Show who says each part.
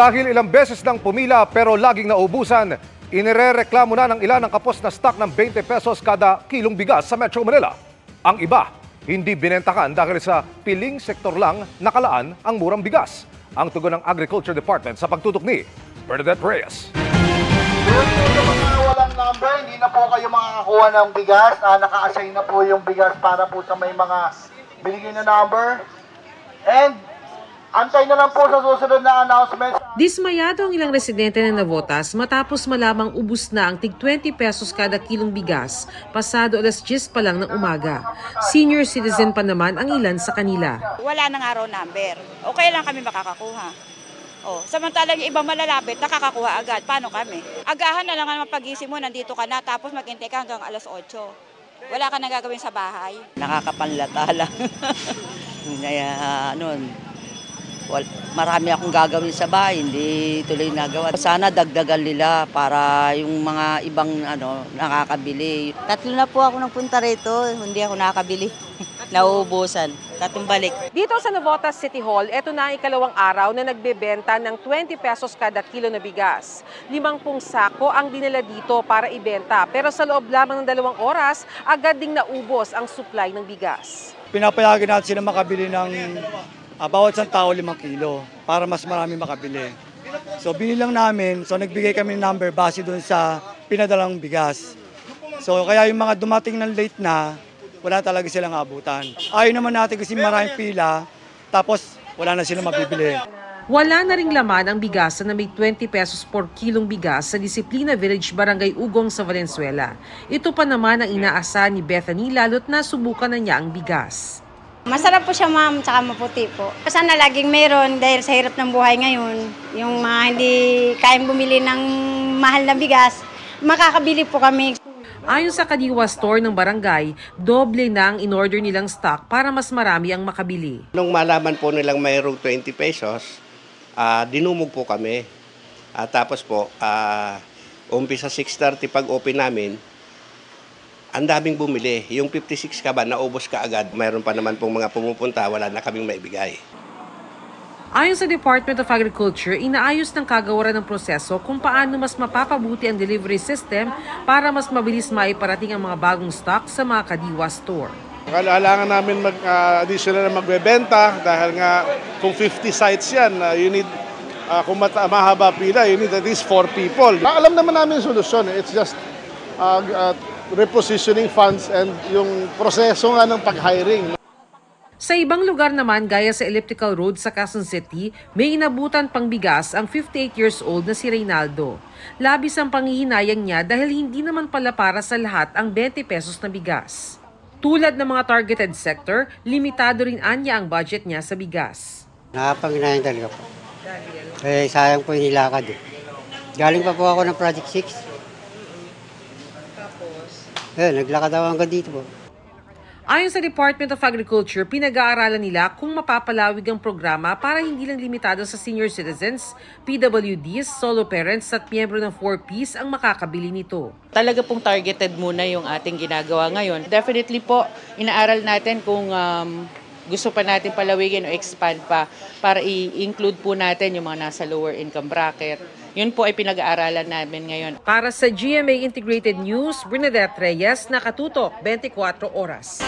Speaker 1: Dahil ilang beses nang pumila pero laging naubusan, inirereklamo na ng ilan ang kapos na stock ng 20 pesos kada kilong bigas sa Metro Manila. Ang iba, hindi binentakan dahil sa piling sektor lang nakalaan ang murang bigas. Ang tugon ng Agriculture Department sa pagtutok ni Bernadette Reyes.
Speaker 2: Sa mga walang number, hindi na po kayo makakakuha ng bigas. Naka-assign na po yung bigas para po sa may mga binigay na number. And antay na lang po sa susunod na announcement.
Speaker 3: Dismayado ang ilang residente ng Navotas matapos malamang ubus na ang tig 20 pesos kada kilong bigas pasado alas 10 pa lang ng umaga. Senior citizen pa naman ang ilan sa kanila.
Speaker 4: Wala nang araw number. Okay lang kami makakakuha. Samantalang yung ibang malalapit, nakakakuha agad. Paano kami? Agahan na lang naman pag-isip mo, nandito ka na, tapos maghintay ka hanggang alas 8. Wala ka na gagawin sa bahay.
Speaker 5: Nakakapanlata lang. Marami akong gagawin sa bahay, hindi tuloy nagawa. Sana dagdagan nila para yung mga ibang nakakabili.
Speaker 6: Tatlo na po ako nagpunta rito, hindi ako nakakabili. Nauubusan, tatlong balik.
Speaker 3: Dito sa Navotas City Hall, ito na ang ikalawang araw na nagbebenta ng 20 pesos kada kilo na bigas. 50 sako ang dinala dito para ibenta, pero sa loob lamang ng 2 oras, agad ding naubos ang supply ng bigas.
Speaker 7: Pinapayagan natin sila makabili ng bawat isang tao 5 kilo para mas marami makabili. So binilang namin, so nagbigay kami ng number base doon sa pinadalang bigas. So kaya yung mga dumating ng late na, wala talaga silang abutan. Ayaw naman natin kasi maraming pila, tapos wala na silang mabibili.
Speaker 3: Wala na ring laman ang bigas na may 20 pesos per kilong bigas sa Disiplina Village, Barangay Ugong sa Valenzuela. Ito pa naman ang inaasahan ni Bethany lalo't nasubukan na niya ang bigas.
Speaker 8: Masarap po siya ma'am, tsaka maputi po. Sana laging meron dahil sa hirap ng buhay ngayon, yung mga hindi kayang bumili ng mahal na bigas, makakabili po kami.
Speaker 3: Ayon sa Kadiwa Store ng barangay, doble na ang in-order nilang stock para mas marami ang makabili.
Speaker 9: Nung malaman po nilang mayroong 20 pesos, dinumog po kami. Tapos po, umpisa 6:30 pag open namin, ang daming bumili. Yung 56 ka ba, naubos ka agad. Mayroon pa naman pong mga pumupunta, wala na kaming maibigay.
Speaker 3: Ayon sa Department of Agriculture, inaayos ng kagawaran ng proseso kung paano mas mapapabuti ang delivery system para mas mabilis maiparating ang mga bagong stock sa mga Kadiwa Store.
Speaker 10: Kailangan namin additional na magbebenta dahil nga kung 50 sites yan, you need, kung mahaba pila, you need at least 4 people. Alam naman namin yung solusyon. It's just repositioning funds and yung proseso nga ng pag-hiring.
Speaker 3: Sa ibang lugar naman, gaya sa Elliptical Road sa Quezon City, may inabutan pang bigas ang 58 years old na si Reynaldo. Labis ang panghihinayang niya dahil hindi naman pala para sa lahat ang 20 pesos na bigas. Tulad ng mga targeted sector, limitado rin anya ang budget niya sa bigas.
Speaker 11: Nakapanghinayang talaga po. Sayang po yung nilakad eh. Galing pa po ako ng Project 6. Naglakad ako hanggang dito po.
Speaker 3: Ayon sa Department of Agriculture, pinag-aaralan nila kung mapapalawig ang programa para hindi lang limitado sa senior citizens, PWDs, solo parents at miyembro ng 4Ps ang makakabili nito.
Speaker 12: Talaga pong targeted muna yung ating ginagawa ngayon. Definitely po, inaaral natin kung gusto pa natin palawigin o expand pa para i-include po natin yung mga nasa lower income bracket. Yun po ay pinag-aaralan namin ngayon.
Speaker 3: Para sa GMA Integrated News, Bernadette Reyes, nakatutok 24 oras.